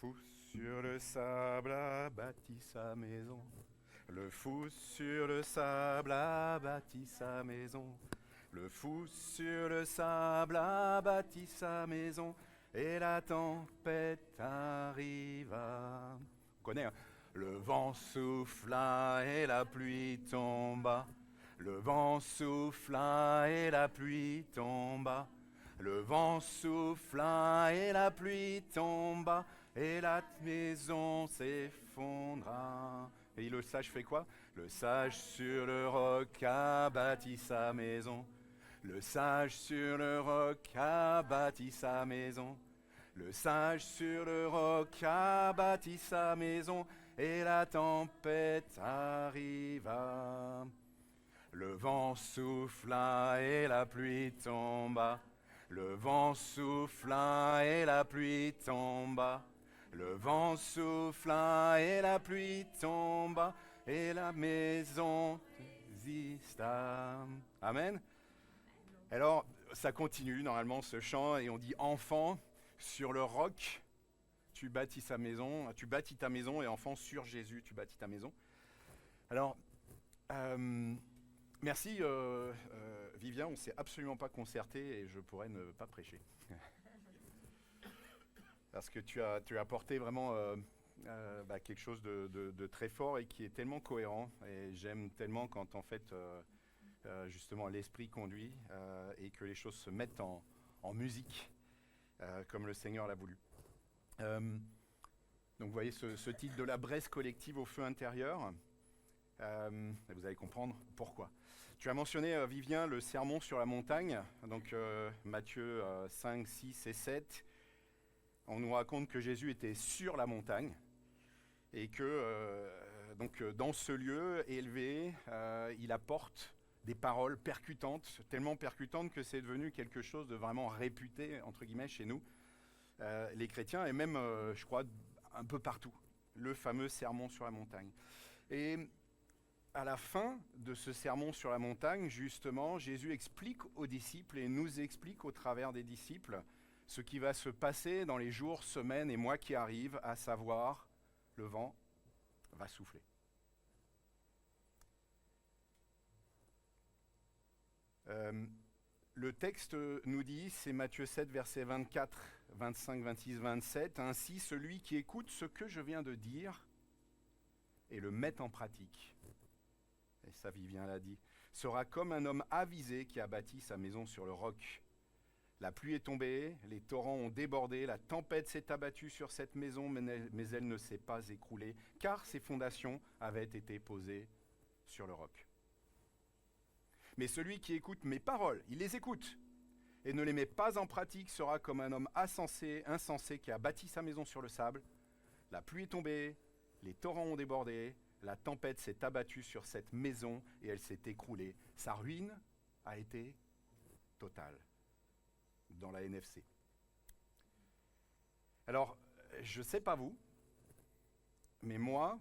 fou sur le sable a bâti sa maison. Le fou sur le sable a bâti sa maison. Le fou sur le sable a bâti sa maison. Et la tempête arriva. On connaît, hein? Le vent souffla et la pluie tomba. Le vent souffla et la pluie tomba. Le vent souffla et la pluie tomba. Et la maison s'effondra. Et le sage fait quoi? Le sage sur le roc a bâti sa maison. Le sage sur le roc a bâti sa maison. Le sage sur le roc a bâti sa maison. Et la tempête arriva. Le vent souffla et la pluie tomba. Le vent souffla et la pluie tomba. Le vent souffla et la pluie tomba. Et la maison résista. Amen. Alors, ça continue normalement ce chant et on dit enfant sur le roc, tu bâtis ta maison et enfant sur Jésus, tu bâtis ta maison. Alors, merci Vivien, on ne s'est absolument pas concerté et je pourrais ne pas prêcher. Parce que tu as apporté vraiment quelque chose de très fort et qui est tellement cohérent. Et j'aime tellement quand en fait justement l'esprit conduit et que les choses se mettent en musique comme le Seigneur l'a voulu. Donc vous voyez ce titre de la Bresse collective au feu intérieur. Vous allez comprendre pourquoi. Tu as mentionné, Vivien, le sermon sur la montagne, donc Matthieu 5, 6 et 7. On nous raconte que Jésus était sur la montagne et que donc dans ce lieu élevé, il apporte des paroles percutantes, tellement percutantes que c'est devenu quelque chose de vraiment réputé, entre guillemets, chez nous, les chrétiens, et même, je crois, un peu partout. Le fameux sermon sur la montagne. Et à la fin de ce sermon sur la montagne, justement, Jésus explique aux disciples et nous explique au travers des disciples ce qui va se passer dans les jours, semaines et mois qui arrivent, à savoir, le vent va souffler. Le texte nous dit, c'est Matthieu 7, versets 24, 25, 26, 27, « Ainsi, celui qui écoute ce que je viens de dire et le met en pratique, et ça Vivien l'a dit, sera comme un homme avisé qui a bâti sa maison sur le roc. La pluie est tombée, les torrents ont débordé, la tempête s'est abattue sur cette maison, mais elle ne s'est pas écroulée, car ses fondations avaient été posées sur le roc. Mais celui qui écoute mes paroles, il les écoute, et ne les met pas en pratique, sera comme un homme insensé qui a bâti sa maison sur le sable. La pluie est tombée, les torrents ont débordé, la tempête s'est abattue sur cette maison et elle s'est écroulée. Sa ruine a été totale dans la NFC. Alors, je ne sais pas vous, mais moi,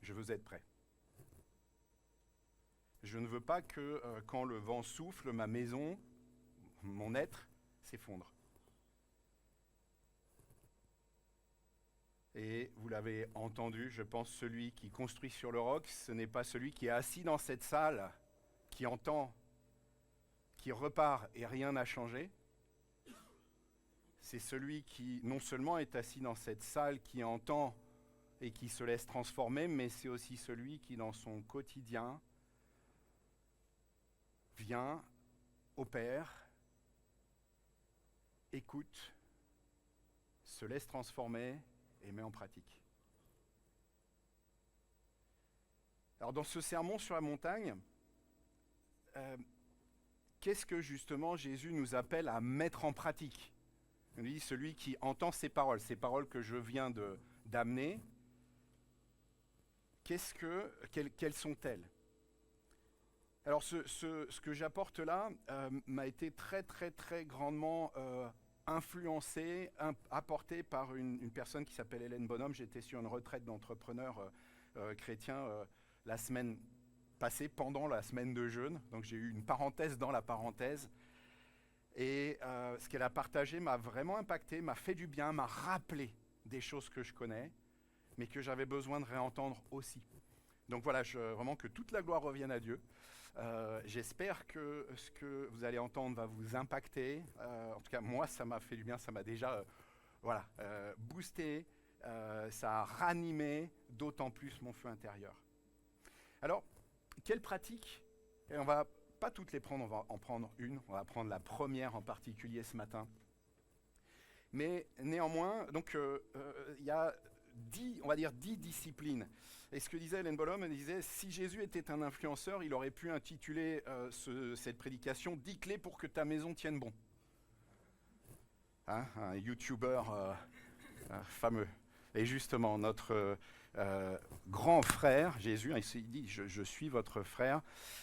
je veux être prêt. Je ne veux pas que quand le vent souffle, ma maison, mon être, s'effondre. Et vous l'avez entendu, je pense, celui qui construit sur le roc, ce n'est pas celui qui est assis dans cette salle, qui entend, qui repart et rien n'a changé. C'est celui qui non seulement est assis dans cette salle, qui entend et qui se laisse transformer, mais c'est aussi celui qui, dans son quotidien, vient, opère, écoute, se laisse transformer et met en pratique. Alors dans ce sermon sur la montagne, qu'est-ce que justement Jésus nous appelle à mettre en pratique? Il dit celui qui entend ces paroles que je viens d'amener, quelles sont-elles? Alors ce que j'apporte là m'a été très très très grandement influencé, apporté par une personne qui s'appelle Hélène Bonhomme. J'étais sur une retraite d'entrepreneurs chrétiens la semaine passée, pendant la semaine de jeûne, donc j'ai eu une parenthèse dans la parenthèse. Et ce qu'elle a partagé m'a vraiment impacté, m'a fait du bien, m'a rappelé des choses que je connais, mais que j'avais besoin de réentendre aussi. Donc voilà, vraiment que toute la gloire revienne à Dieu. J'espère que ce que vous allez entendre va vous impacter. En tout cas, moi, ça m'a fait du bien, ça m'a déjà boosté, ça a ranimé d'autant plus mon feu intérieur. Alors, quelle pratique? Et on va pas toutes les prendre, on va en prendre une. On va prendre la première en particulier ce matin. Mais néanmoins, donc il y a 10 disciplines. Et ce que disait Hélène Bollom, elle disait, si Jésus était un influenceur, il aurait pu intituler cette prédication « 10 clés pour que ta maison tienne bon ». Hein, un YouTuber fameux. Et justement, notre grand frère, Jésus, il dit « je suis votre frère »,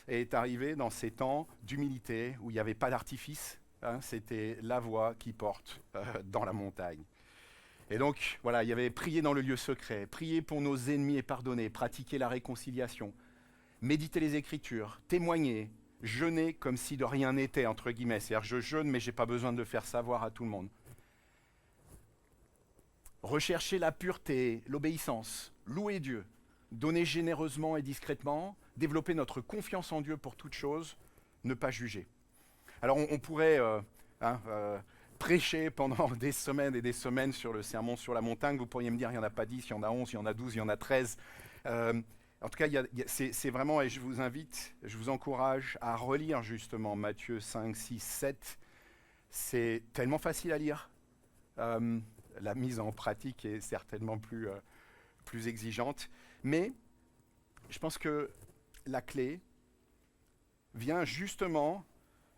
est arrivé dans ces temps d'humilité où il n'y avait pas d'artifice. Hein, c'était la voix qui porte dans la montagne. Et donc, voilà, il y avait prier dans le lieu secret, prier pour nos ennemis et pardonner, pratiquer la réconciliation, méditer les Écritures, témoigner, jeûner comme si de rien n'était, entre guillemets. C'est-à-dire, je jeûne, mais je n'ai pas besoin de le faire savoir à tout le monde. Rechercher la pureté, l'obéissance, louer Dieu, donner généreusement et discrètement, développer notre confiance en Dieu pour toute chose, ne pas juger. Alors, on pourrait... prêcher pendant des semaines et des semaines sur le sermon sur la montagne. Vous pourriez me dire, il n'y en a pas 10, il y en a 11, il y en a 12, il y en a 13. En tout cas, c'est vraiment, et je vous invite, je vous encourage à relire justement Matthieu 5, 6, 7. C'est tellement facile à lire. La mise en pratique est certainement plus exigeante. Mais je pense que la clé vient justement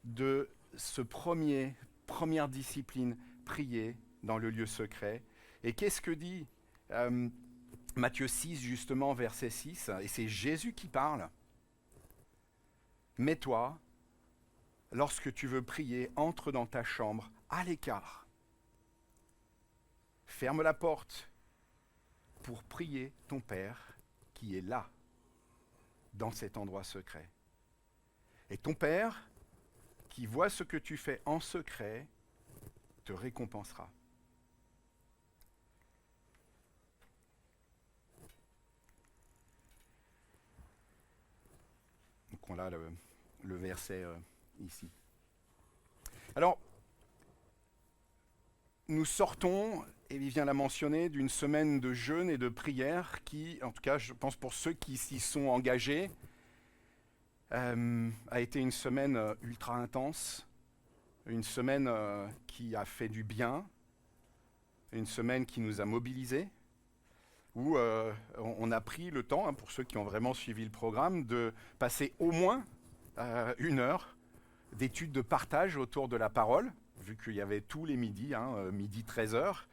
de ce première discipline, prier dans le lieu secret. Et qu'est-ce que dit Matthieu 6, justement, verset 6, et c'est Jésus qui parle. Mais toi, lorsque tu veux prier, entre dans ta chambre, à l'écart. Ferme la porte pour prier ton Père qui est là, dans cet endroit secret. Et ton Père, qui voit ce que tu fais en secret, te récompensera. Donc on a le verset ici. Alors, nous sortons, et il vient la mentionner, d'une semaine de jeûne et de prière qui, en tout cas, je pense pour ceux qui s'y sont engagés, a été une semaine ultra intense, une semaine qui a fait du bien, une semaine qui nous a mobilisés, où on a pris le temps, pour ceux qui ont vraiment suivi le programme, de passer au moins 1 heure d'études de partage autour de la parole, vu qu'il y avait tous les midis, midi 13h,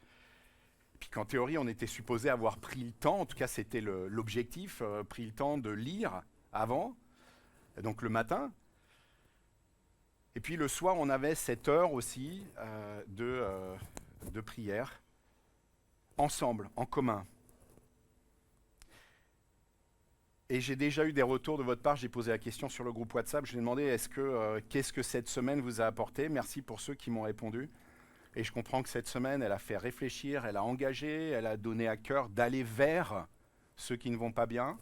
puis qu'en théorie on était supposé avoir pris le temps, en tout cas c'était l'objectif, pris le temps de lire avant, donc le matin. Et puis le soir, on avait cette heure aussi de prière, ensemble, en commun. Et j'ai déjà eu des retours de votre part, j'ai posé la question sur le groupe WhatsApp, je lui ai demandé qu'est-ce que cette semaine vous a apporté. Merci pour ceux qui m'ont répondu. Et je comprends que cette semaine, elle a fait réfléchir, elle a engagé, elle a donné à cœur d'aller vers ceux qui ne vont pas bien.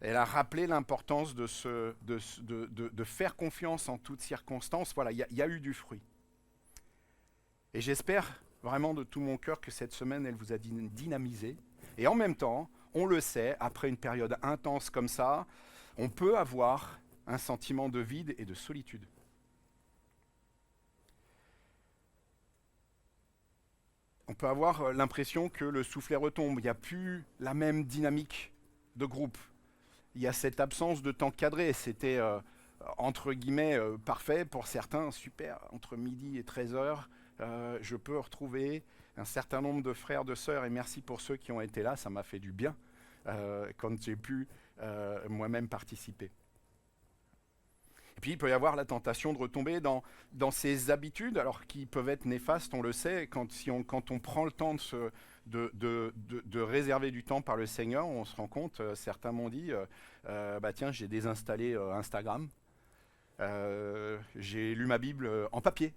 Elle a rappelé l'importance de faire confiance en toutes circonstances. Voilà, il y a eu du fruit. Et j'espère vraiment de tout mon cœur que cette semaine, elle vous a dynamisé. Et en même temps, on le sait, après une période intense comme ça, on peut avoir un sentiment de vide et de solitude. On peut avoir l'impression que le soufflet retombe. Il n'y a plus la même dynamique de groupe. Il y a cette absence de temps cadré. C'était, entre guillemets, parfait pour certains, super. Entre midi et 13h, je peux retrouver un certain nombre de frères, de sœurs, et merci pour ceux qui ont été là, ça m'a fait du bien quand j'ai pu moi-même participer. Et puis il peut y avoir la tentation de retomber dans ces habitudes, alors qui peuvent être néfastes, on le sait, quand on prend le temps de réserver du temps par le Seigneur, on se rend compte, certains m'ont dit, tiens, j'ai désinstallé Instagram, j'ai lu ma Bible en papier.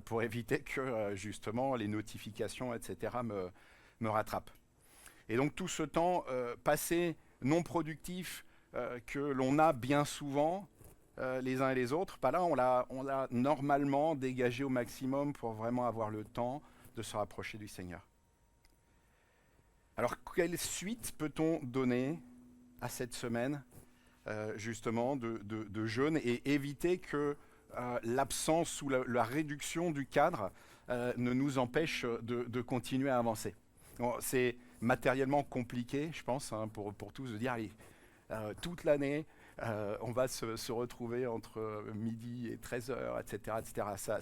pour éviter que justement les notifications, etc., me rattrapent. Et donc tout ce temps passé non productif que l'on a bien souvent, les uns et les autres, bah là on l'a normalement dégagé au maximum pour vraiment avoir le temps de se rapprocher du Seigneur. Alors quelle suite peut-on donner à cette semaine justement de jeûne et éviter que l'absence ou la réduction du cadre ne nous empêche de continuer à avancer. Bon, c'est matériellement compliqué, je pense, hein, pour tous, de dire, allez, toute l'année, on va se retrouver entre midi et 13h, etc. etc.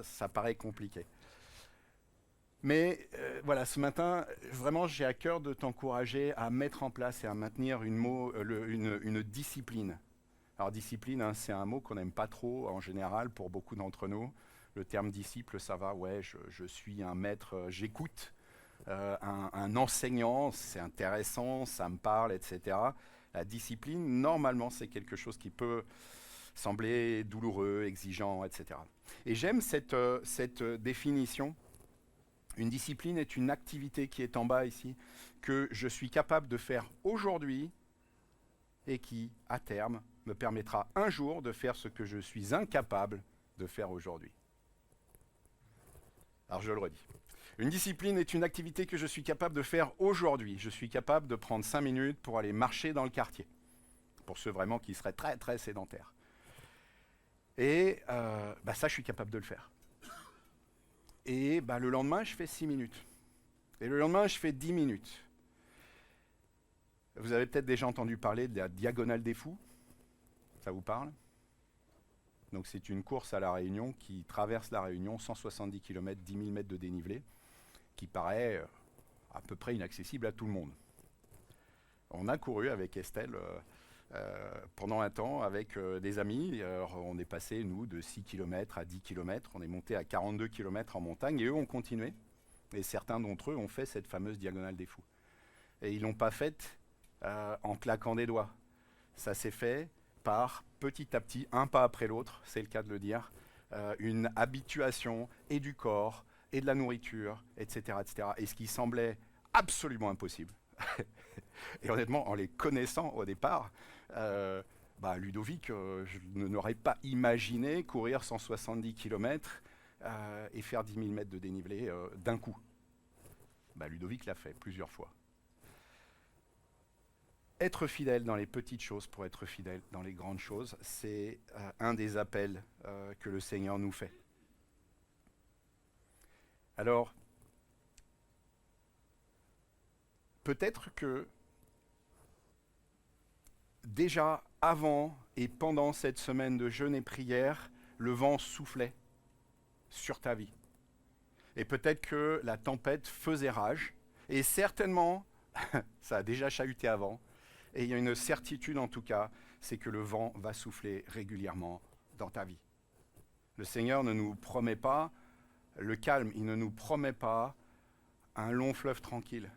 Ça paraît compliqué. Mais voilà, ce matin, vraiment, j'ai à cœur de t'encourager à mettre en place et à maintenir une discipline. Alors discipline, hein, c'est un mot qu'on n'aime pas trop en général pour beaucoup d'entre nous. Le terme disciple, ça va, ouais, je suis un maître, j'écoute un enseignant, c'est intéressant, ça me parle, etc. La discipline, normalement, c'est quelque chose qui peut sembler douloureux, exigeant, etc. Et j'aime cette définition. Une discipline est une activité qui est en bas ici, que je suis capable de faire aujourd'hui et qui, à terme, me permettra un jour de faire ce que je suis incapable de faire aujourd'hui. Alors je le redis. Une discipline est une activité que je suis capable de faire aujourd'hui. Je suis capable de prendre 5 minutes pour aller marcher dans le quartier, pour ceux vraiment qui seraient très très sédentaires. Et ça, je suis capable de le faire. Et le lendemain, je fais 6 minutes. Et le lendemain, je fais 10 minutes. Vous avez peut-être déjà entendu parler de la Diagonale des Fous. Ça vous parle? Donc c'est une course à La Réunion qui traverse La Réunion, 170 km, 10 000 mètres de dénivelé, qui paraît à peu près inaccessible à tout le monde. On a couru avec Estelle pendant un temps avec des amis. Alors, on est passé, nous, de 6 km à 10 km. On est monté à 42 km en montagne et eux ont continué. Et certains d'entre eux ont fait cette fameuse Diagonale des Fous. Et ils ne l'ont pas faite en claquant des doigts. Ça s'est fait par petit à petit, un pas après l'autre, c'est le cas de le dire, une habituation et du corps et de la nourriture, etc., etc. Et ce qui semblait absolument impossible. Et honnêtement, en les connaissant au départ, Ludovic, je n'aurais pas imaginé courir 170 km et faire 10 000 mètres de dénivelé d'un coup. Ludovic l'a fait plusieurs fois. Être fidèle dans les petites choses pour être fidèle dans les grandes choses, c'est un des appels que le Seigneur nous fait. Alors, peut-être que déjà avant et pendant cette semaine de jeûne et prière, le vent soufflait sur ta vie. Et peut-être que la tempête faisait rage. Et certainement, ça a déjà chahuté avant. Et il y a une certitude en tout cas, c'est que le vent va souffler régulièrement dans ta vie. Le Seigneur ne nous promet pas le calme, il ne nous promet pas un long fleuve tranquille.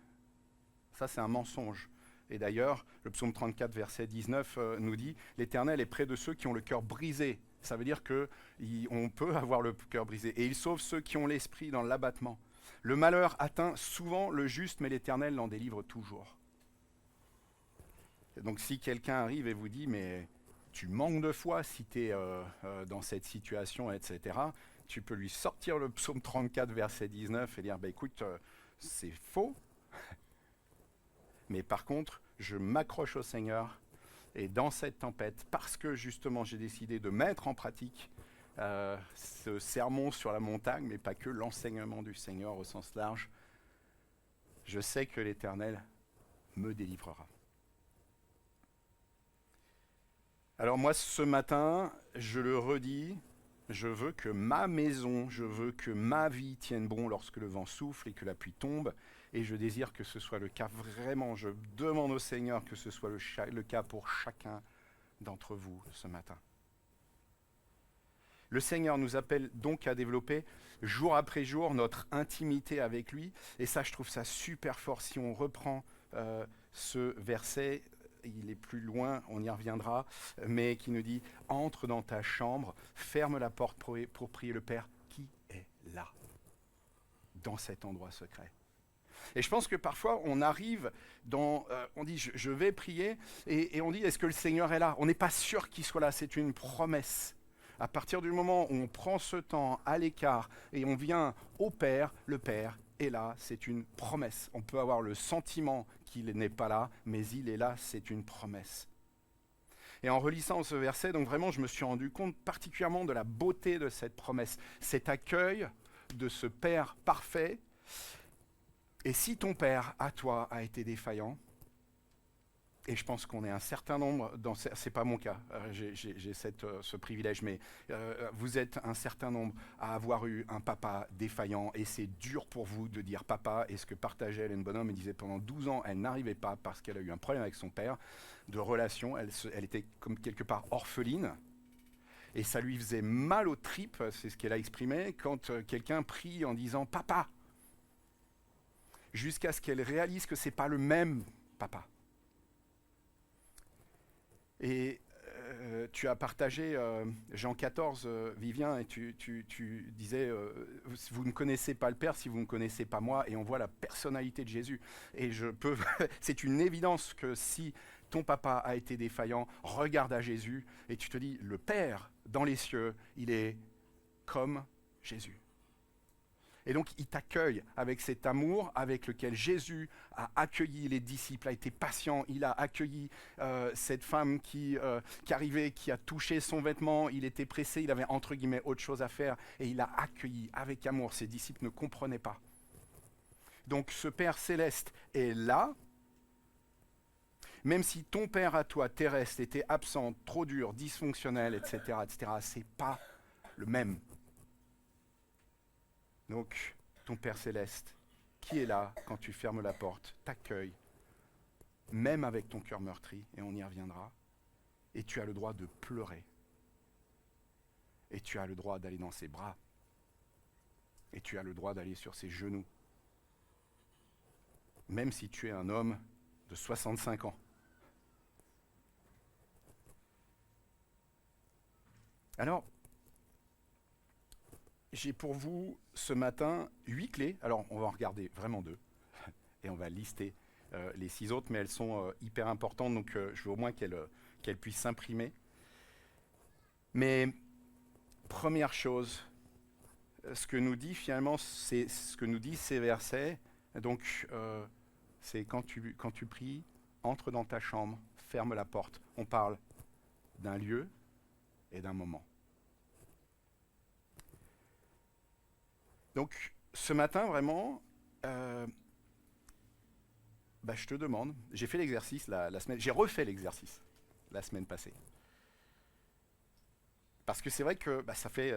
Ça, c'est un mensonge. Et d'ailleurs, le psaume 34, verset 19 nous dit « L'Éternel est près de ceux qui ont le cœur brisé ». Ça veut dire qu'on peut avoir le cœur brisé. Et il sauve ceux qui ont l'esprit dans l'abattement. Le malheur atteint souvent le juste, mais l'Éternel l'en délivre toujours. Et donc si quelqu'un arrive et vous dit « Mais tu manques de foi si tu es dans cette situation, etc. », tu peux lui sortir le psaume 34, verset 19 et dire « Écoute, c'est faux. Mais par contre, je m'accroche au Seigneur et dans cette tempête, parce que justement j'ai décidé de mettre en pratique ce sermon sur la montagne, mais pas que l'enseignement du Seigneur au sens large, je sais que l'Éternel me délivrera. » Alors moi, ce matin, je le redis, je veux que ma maison, je veux que ma vie tienne bon lorsque le vent souffle et que la pluie tombe. Et je désire que ce soit le cas vraiment. Je demande au Seigneur que ce soit le cas pour chacun d'entre vous ce matin. Le Seigneur nous appelle donc à développer jour après jour notre intimité avec lui. Et ça, je trouve ça super fort. Si on reprend ce verset, il est plus loin, on y reviendra, mais qui nous dit « Entre dans ta chambre, ferme la porte pour prier le Père qui là, dans cet endroit secret. Et je pense que parfois on arrive on dit je vais prier et on dit est-ce que le Seigneur est là? On n'est pas sûr qu'il soit là, c'est une promesse. À partir du moment où on prend ce temps à l'écart et on vient au Père, le Père est là, c'est une promesse. On peut avoir le sentiment qu'il n'est pas là, mais il est là, c'est une promesse. Et en relisant ce verset, donc vraiment je me suis rendu compte particulièrement de la beauté de cette promesse, cet accueil de ce Père parfait. Et si ton père, à toi, a été défaillant, et je pense qu'on est un certain nombre, c'est pas mon cas, j'ai ce privilège, mais vous êtes un certain nombre à avoir eu un papa défaillant, et c'est dur pour vous de dire papa, et ce que partageait Hélène Bonhomme, elle disait pendant 12 ans, elle n'arrivait pas, parce qu'elle a eu un problème avec son père, de relation, elle était comme quelque part orpheline, et ça lui faisait mal aux tripes, c'est ce qu'elle a exprimé, quand quelqu'un prie en disant papa, jusqu'à ce qu'elle réalise que ce n'est pas le même papa. Et tu as partagé Jean 14, Vivien, et tu disais, vous ne connaissez pas le Père si vous ne connaissez pas moi, et on voit la personnalité de Jésus. Et c'est une évidence que si ton papa a été défaillant, regarde à Jésus, et tu te dis, le Père dans les cieux, il est comme Jésus. Et donc, il t'accueille avec cet amour avec lequel Jésus a accueilli les disciples, a été patient. Il a accueilli cette femme qui arrivait, qui a touché son vêtement. Il était pressé, il avait entre guillemets autre chose à faire. Et il a accueilli avec amour. Ses disciples ne comprenaient pas. Donc, ce Père céleste est là. Même si ton Père à toi, terrestre, était absent, trop dur, dysfonctionnel, etc., c'est pas le même. Donc, ton Père céleste, qui est là quand tu fermes la porte, t'accueille, même avec ton cœur meurtri, et on y reviendra, et tu as le droit de pleurer, et tu as le droit d'aller dans ses bras, et tu as le droit d'aller sur ses genoux, même si tu es un homme de 65 ans. Alors, j'ai pour vous ce matin 8 clés. Alors, on va en regarder vraiment 2. Et on va lister les 6 autres, mais elles sont hyper importantes, donc je veux au moins qu'elles puissent s'imprimer. Mais première chose, ce que nous dit finalement, c'est ce que nous disent ces versets. Donc, c'est quand tu pries, entre dans ta chambre, ferme la porte. On parle d'un lieu et d'un moment. Donc, ce matin, vraiment, je te demande, j'ai fait l'exercice la semaine, j'ai refait l'exercice la semaine passée. Parce que c'est vrai que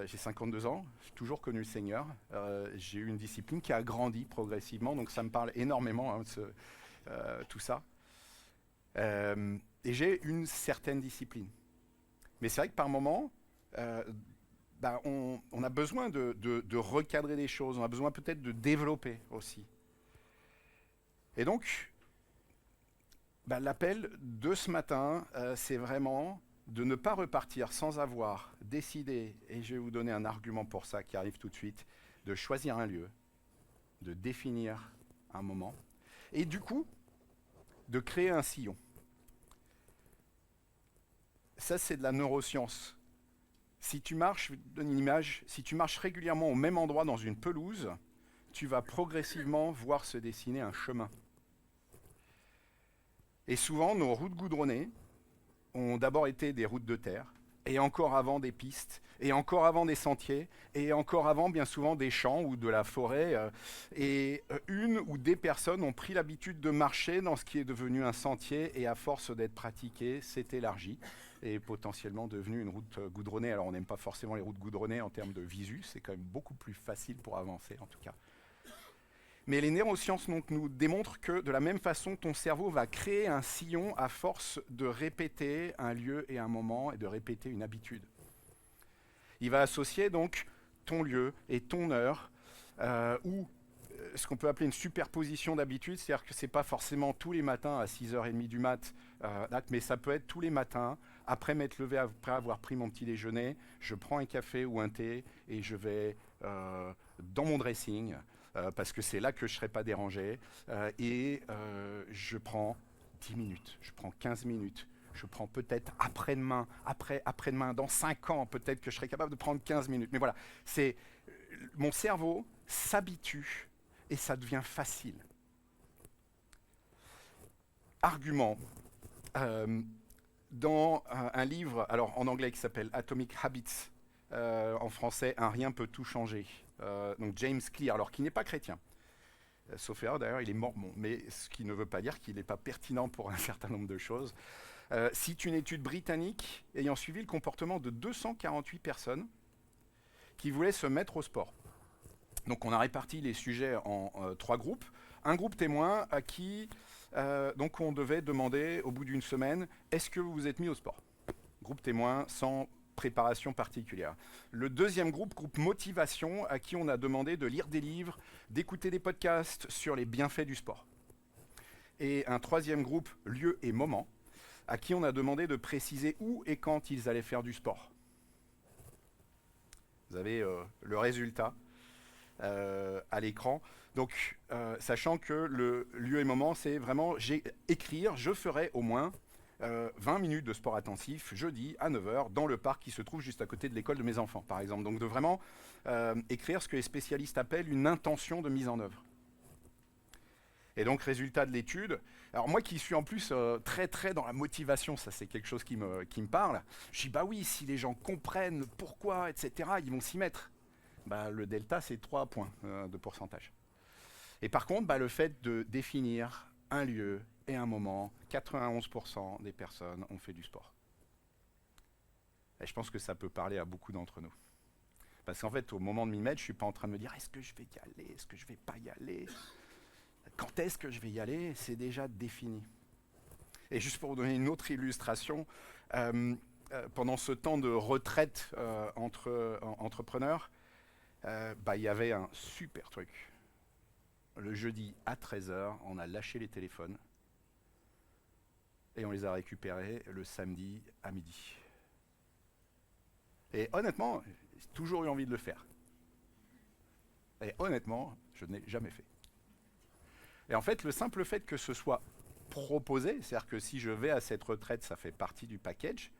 j'ai 52 ans, j'ai toujours connu le Seigneur, j'ai eu une discipline qui a grandi progressivement, donc ça me parle énormément, tout ça. Et j'ai une certaine discipline. Mais c'est vrai que par moments, on a besoin de recadrer les choses, on a besoin peut-être de développer aussi. Et donc, l'appel de ce matin, c'est vraiment de ne pas repartir sans avoir décidé, et je vais vous donner un argument pour ça qui arrive tout de suite, de choisir un lieu, de définir un moment, et du coup, de créer un sillon. Ça, c'est de la neuroscience. Si tu marches, je vais te donner une image, si tu marches régulièrement au même endroit dans une pelouse, tu vas progressivement voir se dessiner un chemin. Et souvent, nos routes goudronnées ont d'abord été des routes de terre, et encore avant des pistes, et encore avant des sentiers, et encore avant bien souvent des champs ou de la forêt. Et une ou des personnes ont pris l'habitude de marcher dans ce qui est devenu un sentier, et à force d'être pratiqué, s'est élargi, et potentiellement devenu une route goudronnée. Alors on n'aime pas forcément les routes goudronnées en termes de visu, c'est quand même beaucoup plus facile pour avancer en tout cas. Mais les neurosciences donc, nous démontrent que de la même façon, ton cerveau va créer un sillon à force de répéter un lieu et un moment et de répéter une habitude. Il va associer donc ton lieu et ton heure, ou ce qu'on peut appeler une superposition d'habitudes, c'est-à-dire que ce n'est pas forcément tous les matins à 6h30 du mat', mais ça peut être tous les matins, après m'être levé, après avoir pris mon petit déjeuner, je prends un café ou un thé et je vais dans mon dressing, parce que c'est là que je ne serai pas dérangé, et je prends 10 minutes, je prends 15 minutes, je prends peut-être après-demain, après-demain, dans 5 ans, peut-être que je serai capable de prendre 15 minutes. Mais voilà, c'est mon cerveau s'habitue et ça devient facile. Argument. Dans un livre, alors en anglais qui s'appelle Atomic Habits, en français, Un rien peut tout changer. Donc James Clear, alors qui n'est pas chrétien. Sauf erreur, d'ailleurs, il est mormon, mais ce qui ne veut pas dire qu'il n'est pas pertinent pour un certain nombre de choses. Cite une étude britannique ayant suivi le comportement de 248 personnes qui voulaient se mettre au sport. Donc on a réparti les sujets en 3 groupes. Un groupe témoin à qui donc on devait demander au bout d'une semaine, est-ce que vous vous êtes mis au sport? Groupe témoin sans préparation particulière. Le deuxième groupe, groupe motivation, à qui on a demandé de lire des livres, d'écouter des podcasts sur les bienfaits du sport. Et un troisième groupe, lieu et moment, à qui on a demandé de préciser où et quand ils allaient faire du sport. Vous avez le résultat à l'écran. Donc, sachant que le lieu et moment, c'est vraiment écrire, je ferai au moins 20 minutes de sport intensif jeudi à 9 h dans le parc qui se trouve juste à côté de l'école de mes enfants, par exemple. Donc, de vraiment écrire ce que les spécialistes appellent une intention de mise en œuvre. Et donc, résultat de l'étude. Alors, moi qui suis en plus très dans la motivation, ça c'est quelque chose qui me parle, je dis bah oui, si les gens comprennent pourquoi, etc., ils vont s'y mettre. Bah, le delta, c'est 3 points de pourcentage. Et par contre, bah, le fait de définir un lieu et un moment, 91% des personnes ont fait du sport. Et je pense que ça peut parler à beaucoup d'entre nous. Parce qu'en fait, au moment de m'y mettre, je ne suis pas en train de me dire est-ce que je vais y aller, est-ce que je ne vais pas y aller, quand est-ce que je vais y aller, c'est déjà défini. Et juste pour vous donner une autre illustration, pendant ce temps de retraite entre entrepreneurs, il y avait un super truc. Le jeudi à 13 h, on a lâché les téléphones et on les a récupérés le samedi à midi. Et honnêtement, j'ai toujours eu envie de le faire. Et honnêtement, je ne l'ai jamais fait. Et en fait, le simple fait que ce soit proposé, c'est-à-dire que si je vais à cette retraite, ça fait partie du package,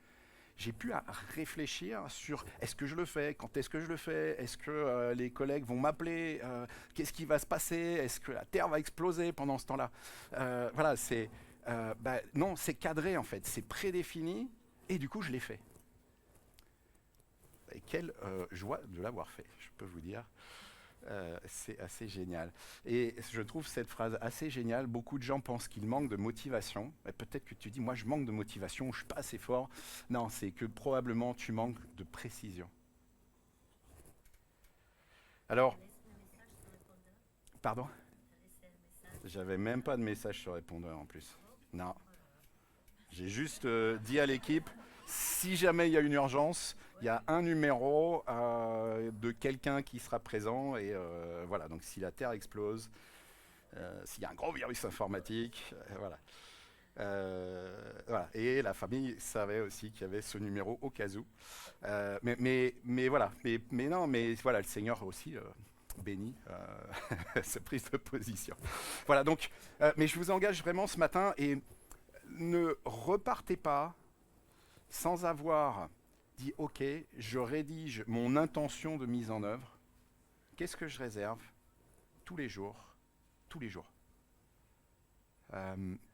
j'ai pu réfléchir sur est-ce que je le fais, quand est-ce que je le fais, est-ce que les collègues vont m'appeler, qu'est-ce qui va se passer, est-ce que la Terre va exploser pendant ce temps-là. Voilà, c'est non, c'est cadré en fait, c'est prédéfini et du coup je l'ai fait. Et quelle joie de l'avoir fait, je peux vous dire. C'est assez génial. Et je trouve cette phrase assez géniale. Beaucoup de gens pensent qu'ils manquent de motivation. Et peut-être que tu dis, moi je manque de motivation, je ne suis pas assez fort. Non, c'est que probablement tu manques de précision. Alors, pardon? J'avais même pas de message sur répondeur en plus. Non. J'ai juste dit à l'équipe, si jamais il y a une urgence, il y a un numéro de quelqu'un qui sera présent et voilà, donc si la Terre explose, s'il y a un gros virus informatique, voilà. Voilà. Et la famille savait aussi qu'il y avait ce numéro au cas où. Mais voilà, mais non, mais voilà, le Seigneur aussi bénit cette prise de position. Voilà, donc, mais je vous engage vraiment ce matin et ne repartez pas sans avoir dit « Ok, je rédige mon intention de mise en œuvre. Qu'est-ce que je réserve tous les jours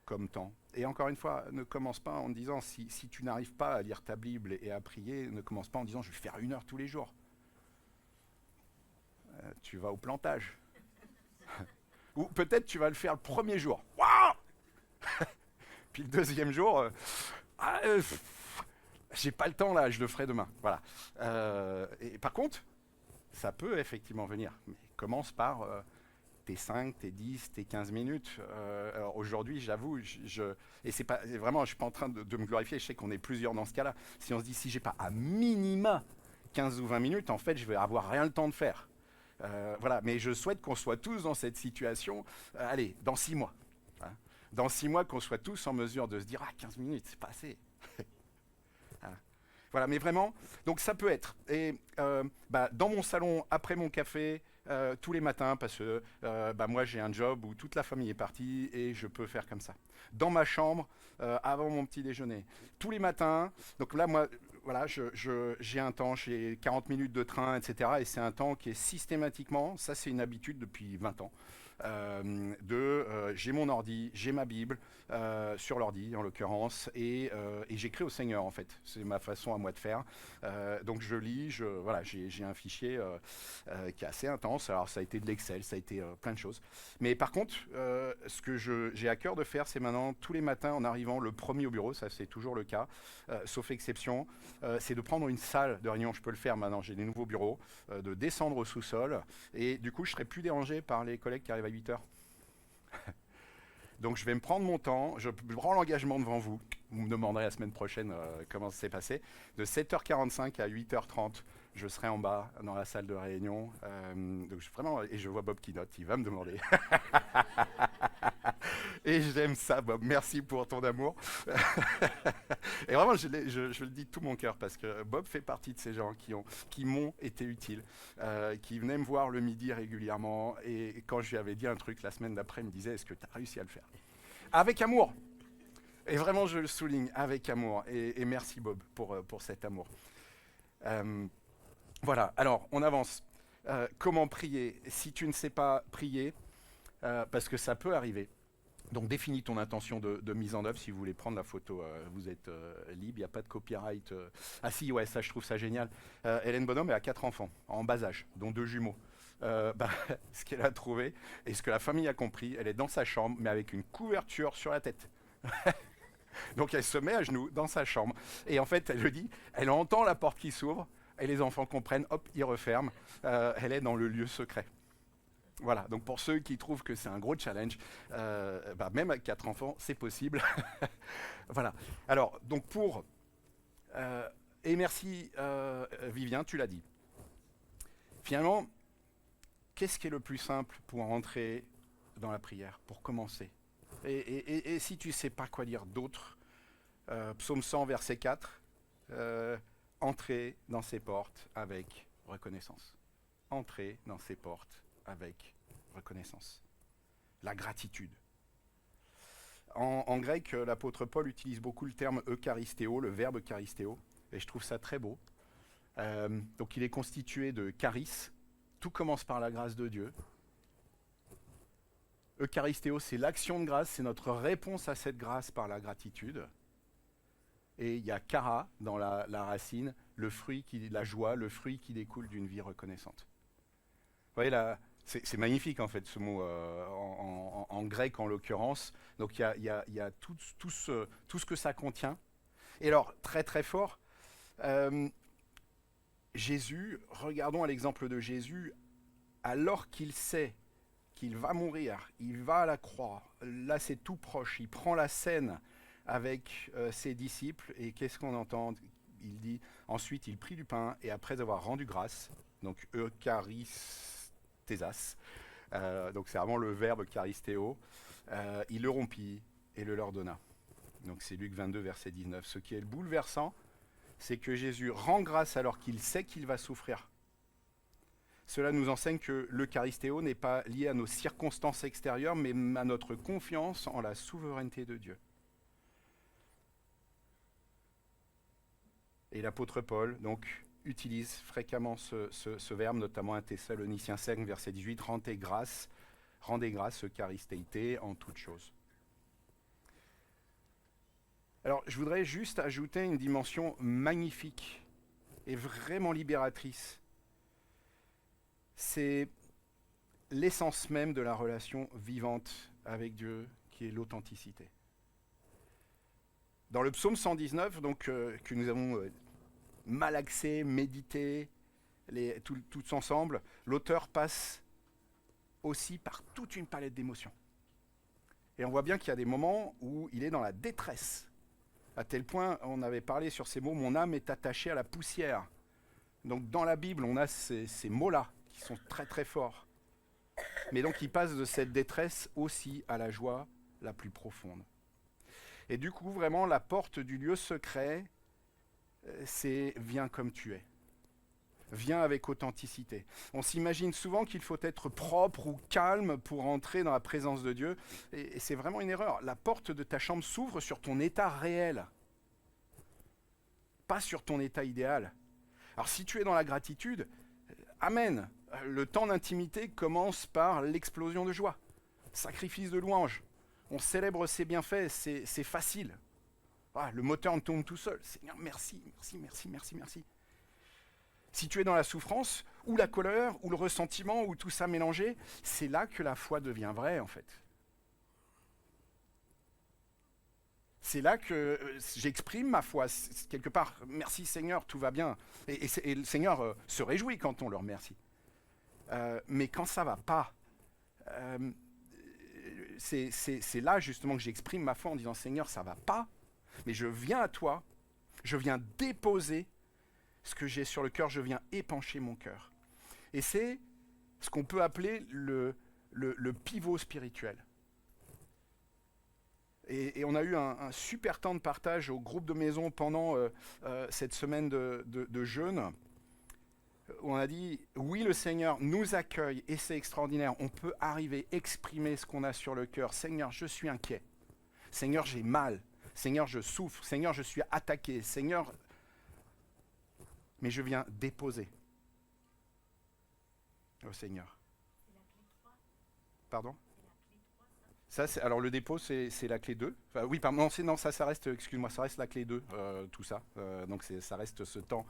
comme temps ?» Et encore une fois, ne commence pas en disant si tu n'arrives pas à lire ta Bible et à prier, ne commence pas en disant « Je vais faire 1 heure tous les jours. » Tu vas au plantage. Ou peut-être tu vas le faire le premier jour. Waouh. Puis le deuxième jour, j'ai pas le temps là, je le ferai demain. Voilà. Et par contre, ça peut effectivement venir. Mais commence par tes 5, tes 10, tes 15 minutes. Alors aujourd'hui, j'avoue, et c'est pas vraiment, je suis pas en train de me glorifier, je sais qu'on est plusieurs dans ce cas-là. Si on se dit, si j'ai pas à minima 15 ou 20 minutes, en fait, je vais avoir rien le temps de faire. Voilà, mais je souhaite qu'on soit tous dans cette situation, allez, dans 6 mois. Hein, dans 6 mois, qu'on soit tous en mesure de se dire, 15 minutes, c'est pas assez. Voilà, mais vraiment, donc ça peut être. Et dans mon salon, après mon café, tous les matins, parce que moi j'ai un job où toute la famille est partie et je peux faire comme ça. Dans ma chambre, avant mon petit déjeuner. Tous les matins, donc là, moi, voilà, j'ai un temps, j'ai 40 minutes de train, etc. Et c'est un temps qui est systématiquement, ça c'est une habitude depuis 20 ans, j'ai mon ordi, j'ai ma Bible, sur l'ordi en l'occurrence, et j'écris au Seigneur en fait. C'est ma façon à moi de faire. Donc je lis, voilà, j'ai un fichier qui est assez intense. Alors ça a été de l'Excel, ça a été plein de choses. Mais par contre, ce que j'ai à cœur de faire, c'est maintenant tous les matins en arrivant le premier au bureau, ça c'est toujours le cas, sauf exception, c'est de prendre une salle de réunion. Je peux le faire maintenant, j'ai des nouveaux bureaux, de descendre au sous-sol, et du coup je serai plus dérangé par les collègues qui arrivent à 8 heures. Donc je vais me prendre mon temps, je prends l'engagement devant vous. Vous me demanderez la semaine prochaine comment ça s'est passé. De 7h45 à 8h30, je serai en bas dans la salle de réunion. Donc vraiment, et je vois Bob qui note, il va me demander. Et j'aime ça, Bob. Merci pour ton amour. Et vraiment, je le dis de tout mon cœur parce que Bob fait partie de ces gens qui m'ont été utiles, qui venaient me voir le midi régulièrement. Et quand je lui avais dit un truc la semaine d'après, il me disait: est-ce que tu as réussi à le faire? Avec amour. Et vraiment, je le souligne, avec amour. Et merci, Bob, pour cet amour. Voilà, alors, on avance. Comment prier? Si tu ne sais pas prier, parce que ça peut arriver. Donc définis ton intention de mise en œuvre. Si vous voulez prendre la photo, vous êtes libre, il n'y a pas de copyright. Ah si, ouais, ça je trouve ça génial. Hélène Bonhomme, elle a 4 enfants, en bas âge, dont 2 jumeaux. Ce qu'elle a trouvé, et ce que la famille a compris, elle est dans sa chambre, mais avec une couverture sur la tête. Donc elle se met à genoux dans sa chambre. Et en fait, elle le dit, elle entend la porte qui s'ouvre, et les enfants comprennent, hop, ils referment. Elle est dans le lieu secret. Voilà, donc pour ceux qui trouvent que c'est un gros challenge, même avec 4 enfants, c'est possible. Voilà. Alors, donc et merci Vivien, tu l'as dit. Finalement, qu'est-ce qui est le plus simple pour entrer dans la prière, pour commencer? Et si tu ne sais pas quoi dire d'autre, Psaume 100, verset 4, entrez dans ses portes avec reconnaissance. Entrez dans ses portes avec reconnaissance. La gratitude. En grec, l'apôtre Paul utilise beaucoup le terme eucharistéo, le verbe eucharistéo, et je trouve ça très beau. Donc il est constitué de charis, tout commence par la grâce de Dieu. Eucharistéo, c'est l'action de grâce, c'est notre réponse à cette grâce par la gratitude. Et il y a chara dans la racine, la joie, le fruit qui découle d'une vie reconnaissante. Vous voyez là, c'est magnifique en fait ce mot en grec en l'occurrence. Donc il y a tout ce que ça contient. Et alors très très fort, Jésus, regardons à l'exemple de Jésus, alors qu'il sait qu'il va mourir, il va à la croix, là c'est tout proche, il prend la scène avec ses disciples, et qu'est-ce qu'on entend? Il dit, ensuite il prit du pain, et après avoir rendu grâce, donc eucharistézas, donc c'est vraiment le verbe charistéo, il le rompit et le leur donna. Donc c'est Luc 22, verset 19. Ce qui est bouleversant, c'est que Jésus rend grâce alors qu'il sait qu'il va souffrir. Cela nous enseigne que l'eucharistéo n'est pas lié à nos circonstances extérieures, mais à notre confiance en la souveraineté de Dieu. Et l'apôtre Paul, donc, utilise fréquemment ce verbe, notamment à Thessaloniciens 5, verset 18, rendez grâce, eucharistéité, en toutes choses. Alors, je voudrais juste ajouter une dimension magnifique et vraiment libératrice. C'est l'essence même de la relation vivante avec Dieu, qui est l'authenticité. Dans le psaume 119, donc, que nous avons malaxé, médité, tous ensemble, l'auteur passe aussi par toute une palette d'émotions. Et on voit bien qu'il y a des moments où il est dans la détresse. À tel point, on avait parlé sur ces mots, mon âme est attachée à la poussière. Donc dans la Bible, on a ces mots-là qui sont très très forts. Mais donc il passe de cette détresse aussi à la joie la plus profonde. Et du coup, vraiment, la porte du lieu secret, c'est viens comme tu es. Viens avec authenticité. On s'imagine souvent qu'il faut être propre ou calme pour entrer dans la présence de Dieu. Et c'est vraiment une erreur. La porte de ta chambre s'ouvre sur ton état réel, pas sur ton état idéal. Alors si tu es dans la gratitude, amen. Le temps d'intimité commence par l'explosion de joie. Sacrifice de louange. On célèbre ses bienfaits, c'est facile. Ah, le moteur tourne tout seul. Seigneur, merci, merci, merci, merci, merci. Si tu es dans la souffrance, ou la colère, ou le ressentiment, ou tout ça mélangé, c'est là que la foi devient vraie, en fait. C'est là que j'exprime ma foi, quelque part. Merci Seigneur, tout va bien. Et le Seigneur se réjouit quand on le remercie. Mais quand ça va pas, c'est là justement que j'exprime ma foi en disant Seigneur, ça va pas, mais je viens à toi, je viens déposer ce que j'ai sur le cœur, je viens épancher mon cœur. Et c'est ce qu'on peut appeler le pivot spirituel. Et on a eu un super temps de partage au groupe de maison pendant cette semaine de jeûne, où on a dit, oui, le Seigneur nous accueille et c'est extraordinaire. On peut arriver, exprimer ce qu'on a sur le cœur. Seigneur, je suis inquiet. Seigneur, j'ai mal. Seigneur, je souffre. Seigneur, je suis attaqué. Seigneur, mais je viens déposer au Seigneur. Pardon ? Ça, alors le dépôt, c'est la clé 2. Enfin, oui, pardon, non, ça reste, excuse-moi, ça reste la clé 2, tout ça. Donc ça reste ce temps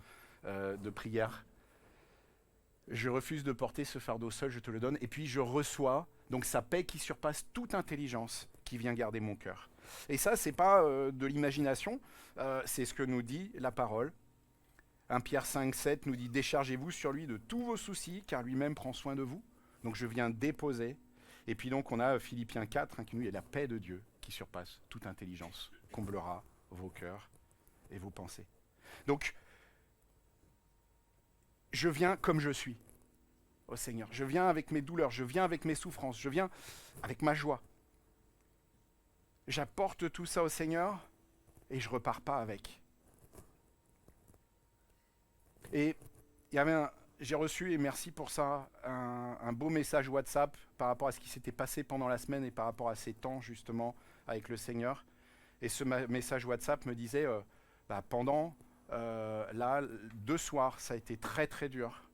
de prière. Je refuse de porter ce fardeau seul, je te le donne. Et puis je reçois donc sa paix qui surpasse toute intelligence, qui vient garder mon cœur. Et ça, c'est pas de l'imagination, c'est ce que nous dit la parole. 1 Pierre 5, 7 nous dit « Déchargez-vous sur lui de tous vos soucis, car lui-même prend soin de vous. » Donc je viens déposer. Et puis donc on a Philippiens 4 qui nous dit « La paix de Dieu qui surpasse toute intelligence comblera vos cœurs et vos pensées. » Donc, je viens comme je suis au Seigneur. Je viens avec mes douleurs, je viens avec mes souffrances, je viens avec ma joie. J'apporte tout ça au Seigneur et je repars pas avec. Et il y avait j'ai reçu, et merci pour ça, un beau message WhatsApp par rapport à ce qui s'était passé pendant la semaine et par rapport à ces temps justement avec le Seigneur. Et ce message WhatsApp me disait, pendant là, 2 soirs, ça a été très très dur.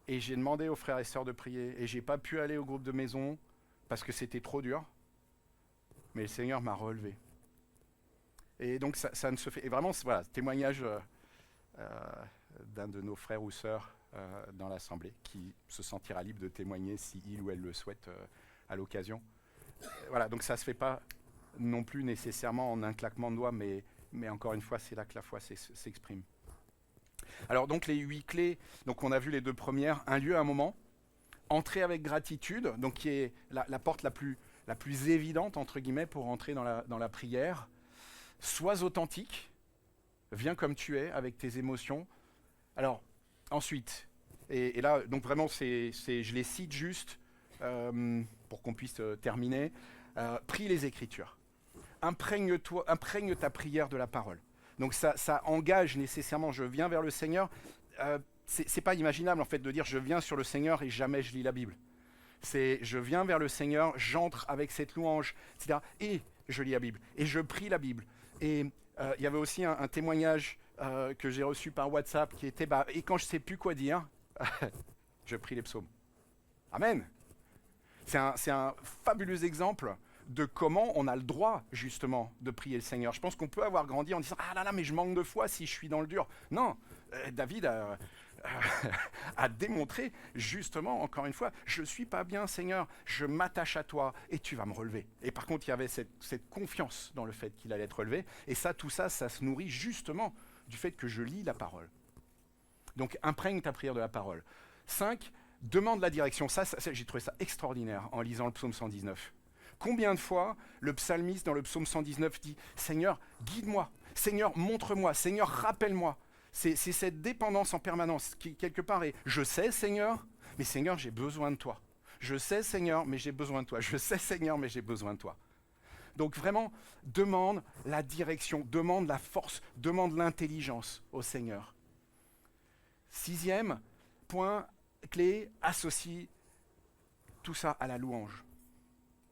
Et j'ai demandé aux frères et sœurs de prier, et j'ai pas pu aller au groupe de maison parce que c'était trop dur. Mais le Seigneur m'a relevé. Et donc ça ne se fait. Et vraiment, voilà, témoignage d'un de nos frères ou sœurs dans l'Assemblée qui se sentira libre de témoigner si il ou elle le souhaite à l'occasion. Voilà, donc ça ne se fait pas non plus nécessairement en un claquement de doigts, mais encore une fois, c'est là que la foi s'exprime. Alors donc les 8 clés, donc on a vu les 2 premières, un lieu, un moment, entrer avec gratitude, donc qui est la porte la plus évidente, entre guillemets, pour entrer dans la prière. Sois authentique, viens comme tu es, avec tes émotions. Alors, ensuite, et là, donc vraiment, je les cite juste pour qu'on puisse terminer. Prie les Écritures. Imprègne ta prière de la parole. Donc ça engage nécessairement, je viens vers le Seigneur. C'est pas imaginable en fait de dire je viens sur le Seigneur et jamais je lis la Bible. C'est je viens vers le Seigneur, j'entre avec cette louange, etc. Et je lis la Bible, et je prie la Bible. Et il y avait aussi un témoignage que j'ai reçu par WhatsApp qui était et quand je sais plus quoi dire, je prie les psaumes. Amen. C'est un fabuleux exemple de comment on a le droit, justement, de prier le Seigneur. Je pense qu'on peut avoir grandi en disant « Ah là là, mais je manque de foi si je suis dans le dur. » Non, David a démontré, justement, encore une fois, « Je ne suis pas bien, Seigneur, je m'attache à toi et tu vas me relever. » Et par contre, il y avait cette confiance dans le fait qu'il allait être relevé. Et ça, tout ça, ça se nourrit justement du fait que je lis la parole. Donc, imprègne ta prière de la parole. 5, demande la direction. Ça, j'ai trouvé ça extraordinaire en lisant le psaume 119. Combien de fois le psalmiste dans le psaume 119 dit « Seigneur, guide-moi, Seigneur, montre-moi, Seigneur, rappelle-moi ». C'est cette dépendance en permanence qui, quelque part, est « Je sais, Seigneur, mais Seigneur, j'ai besoin de toi. Je sais, Seigneur, mais j'ai besoin de toi. Je sais, Seigneur, mais j'ai besoin de toi. » Donc vraiment, demande la direction, demande la force, demande l'intelligence au Seigneur. 6e point clé, associe tout ça à la louange.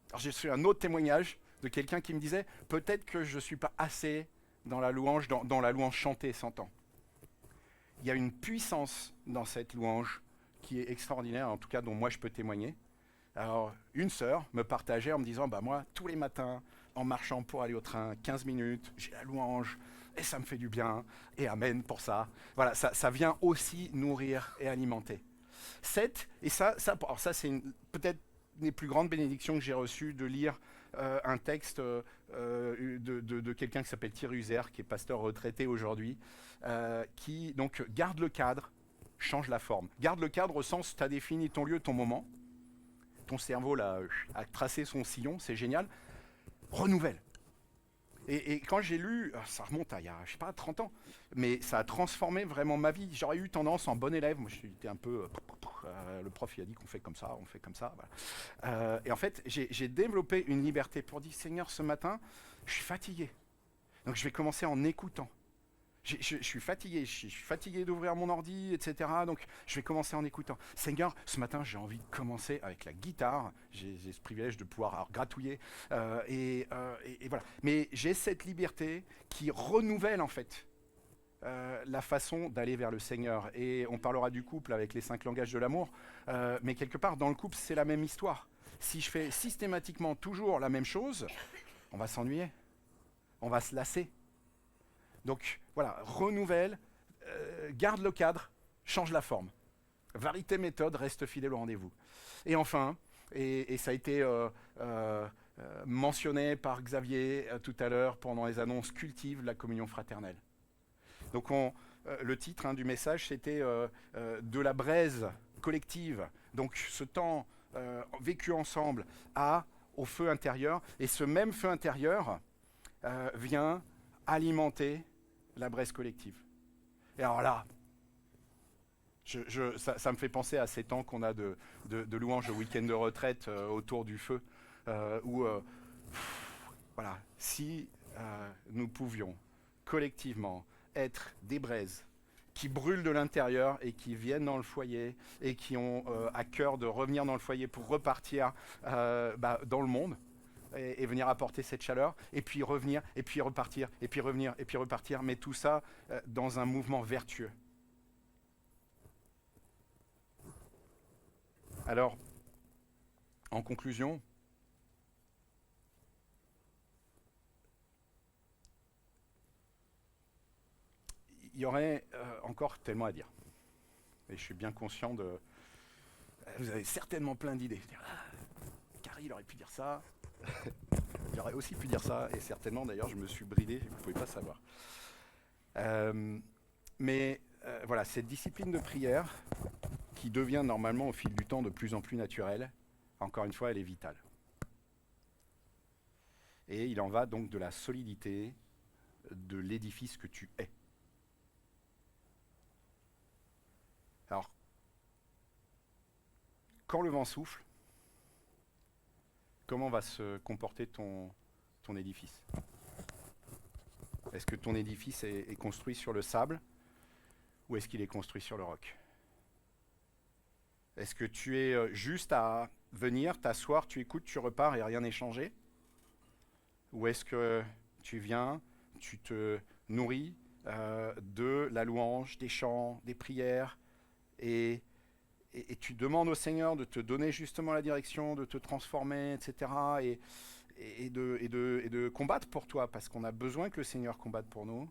Alors j'ai reçu un autre témoignage de quelqu'un qui me disait « Peut-être que je ne suis pas assez dans la louange, dans la louange chantée, s'entend. » Il y a une puissance dans cette louange qui est extraordinaire, en tout cas dont moi je peux témoigner. Alors, une sœur me partageait en me disant, bah moi, tous les matins, en marchant pour aller au train, 15 minutes, j'ai la louange, et ça me fait du bien, et amen pour ça. Voilà, ça vient aussi nourrir et alimenter. 7, et ça c'est peut-être une des plus grandes bénédictions que j'ai reçues de lire un texte de quelqu'un qui s'appelle Thierry User, qui est pasteur retraité aujourd'hui, qui donc garde le cadre, change la forme. Garde le cadre au sens, tu as défini ton lieu, ton moment, ton cerveau là, a tracé son sillon, c'est génial. Renouvelle. Et quand j'ai lu, ça remonte à il y a, je sais pas, 30 ans, mais ça a transformé vraiment ma vie. J'aurais eu tendance en bon élève, moi j'étais un peu, le prof il a dit qu'on fait comme ça, on fait comme ça. Voilà. Et en fait, j'ai développé une liberté pour dire, Seigneur, ce matin, je suis fatigué. Donc je vais commencer en écoutant. Je suis fatigué d'ouvrir mon ordi, etc. Donc je vais commencer en écoutant. Seigneur, ce matin j'ai envie de commencer avec la guitare. J'ai ce privilège de pouvoir gratouiller. Et voilà. Mais j'ai cette liberté qui renouvelle en fait la façon d'aller vers le Seigneur. Et on parlera du couple avec les 5 langages de l'amour. Mais quelque part dans le couple c'est la même histoire. Si je fais systématiquement toujours la même chose, on va s'ennuyer. On va se lasser. Donc voilà, renouvelle, garde le cadre, change la forme. Variété méthode, reste fidèle au rendez-vous. Et enfin, et ça a été mentionné par Xavier tout à l'heure pendant les annonces, cultive la communion fraternelle. Donc le titre du message, c'était de la braise collective. Donc ce temps vécu ensemble au feu intérieur. Et ce même feu intérieur vient alimenter la braise collective. Et alors là, ça me fait penser à ces temps qu'on a de louanges au week-end de retraite autour du feu, où, voilà, si nous pouvions collectivement être des braises qui brûlent de l'intérieur et qui viennent dans le foyer et qui ont à cœur de revenir dans le foyer pour repartir dans le monde, et venir apporter cette chaleur, et puis revenir, et puis repartir, et puis revenir, et puis repartir, mais tout ça dans un mouvement vertueux. Alors, en conclusion, il y aurait encore tellement à dire. Et je suis bien conscient de... Vous avez certainement plein d'idées. Carrie, il aurait pu dire ça. J'aurais aussi pu dire ça, et certainement d'ailleurs je me suis bridé, vous ne pouvez pas savoir. Mais voilà, cette discipline de prière, qui devient normalement au fil du temps de plus en plus naturelle, encore une fois, elle est vitale. Et il en va donc de la solidité de l'édifice que tu es. Alors, quand le vent souffle, comment va se comporter ton édifice? Est-ce que ton édifice est construit sur le sable ou est-ce qu'il est construit sur le roc? Est-ce que tu es juste à venir, t'asseoir, tu écoutes, tu repars et rien n'est changé? Ou est-ce que tu viens, tu te nourris de la louange, des chants, des prières et tu demandes au Seigneur de te donner justement la direction, de te transformer, etc. Et de combattre pour toi, parce qu'on a besoin que le Seigneur combatte pour nous,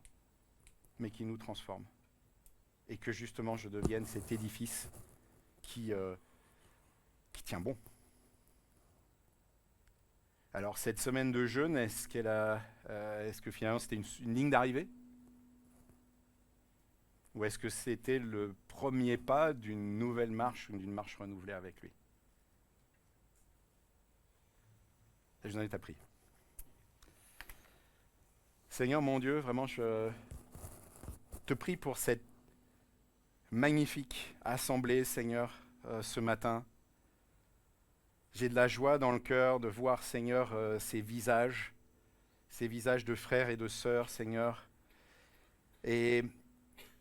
mais qu'il nous transforme. Et que justement je devienne cet édifice qui tient bon. Alors cette semaine de jeûne, est-ce que finalement c'était une ligne d'arrivée? Ou est-ce que c'était le premier pas d'une nouvelle marche ou d'une marche renouvelée avec lui? Et je vous invite à prier. Seigneur mon Dieu, vraiment je te prie pour cette magnifique assemblée, Seigneur, ce matin. J'ai de la joie dans le cœur de voir, Seigneur, ces visages ces visages de frères et de sœurs, Seigneur. Et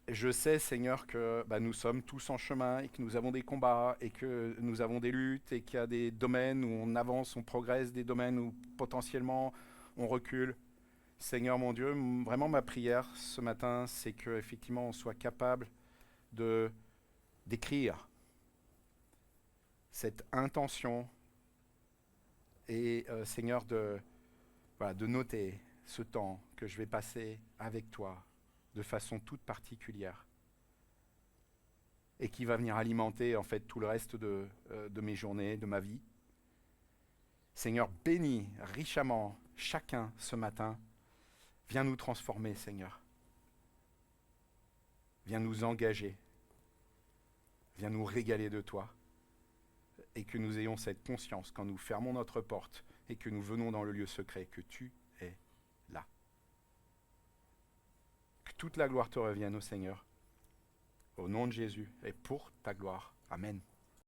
je sais, Seigneur, que nous sommes tous en chemin et que nous avons des combats et que nous avons des luttes et qu'il y a des domaines où on avance, on progresse, des domaines où potentiellement on recule. Seigneur mon Dieu, vraiment ma prière ce matin, c'est qu'effectivement on soit capable d'écrire cette intention et Seigneur de noter ce temps que je vais passer avec toi de façon toute particulière et qui va venir alimenter en fait tout le reste de mes journées, de ma vie. Seigneur, bénis richement chacun ce matin. Viens nous transformer, Seigneur. Viens nous engager. Viens nous régaler de toi. Et que nous ayons cette conscience quand nous fermons notre porte et que nous venons dans le lieu secret, que tu es là. Que toute la gloire te revienne, ô Seigneur. Au nom de Jésus et pour ta gloire. Amen.